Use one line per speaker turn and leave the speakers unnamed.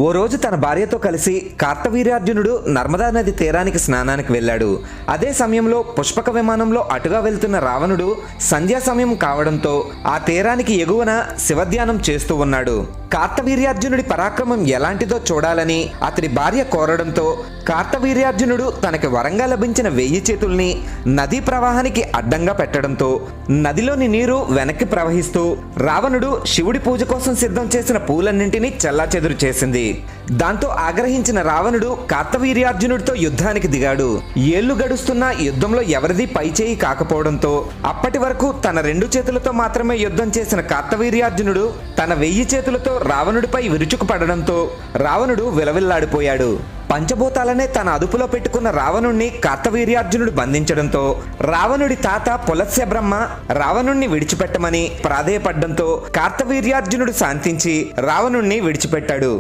ఓ రోజు తన భార్యతో కలిసి కార్తవీర్యార్జునుడు నర్మదా నది తీరానికి స్నానానికి వెళ్ళాడు. అదే సమయంలో పుష్పక విమానంలో అటుగా వెళ్తున్న రావణుడు సంధ్యా సమయం కావడంతో ఆ తీరానికి ఎగువన శివధ్యానం చేస్తూ ఉన్నాడు. కార్తవీర్యార్జునుడి పరాక్రమం ఎలాంటిదో చూడాలని అతడి భార్య కోరడంతో కార్తవీర్యార్జునుడు తనకి వరంగా లభించిన 1000 చేతుల్ని నదీ ప్రవాహానికి అడ్డంగా పెట్టడంతో నదిలోని నీరు వెనక్కి ప్రవహిస్తూ రావణుడు శివుడి పూజ కోసం సిద్ధం చేసిన పూలన్నింటినీ చెల్లాచెదురు చేసింది. దాంతో ఆగ్రహించిన రావణుడు కార్తవీర్యార్జునుడితో యుద్ధానికి దిగాడు. ఏళ్లు గడుస్తున్నా యుద్ధంలో ఎవరిది పైచేయి కాకపోవడంతో అప్పటి వరకు తన 2 చేతులతో మాత్రమే యుద్ధం చేసిన కార్తవీర్యార్జునుడు తన 1000 చేతులతో రావణుడిపై విరుచుకుపడడంతో రావణుడు విలవిల్లాడిపోయాడు. పంచభూతాలనే తన అదుపులో పెట్టుకున్న రావణుణ్ణి కార్తవీర్యార్జునుడు బంధించడంతో రావణుడి తాత పులస్య బ్రహ్మ రావణుణ్ణి విడిచిపెట్టమని ప్రాధేయపడ్డంతో కార్తవీర్యార్జునుడు శాంతించి రావణుణ్ణి విడిచిపెట్టాడు.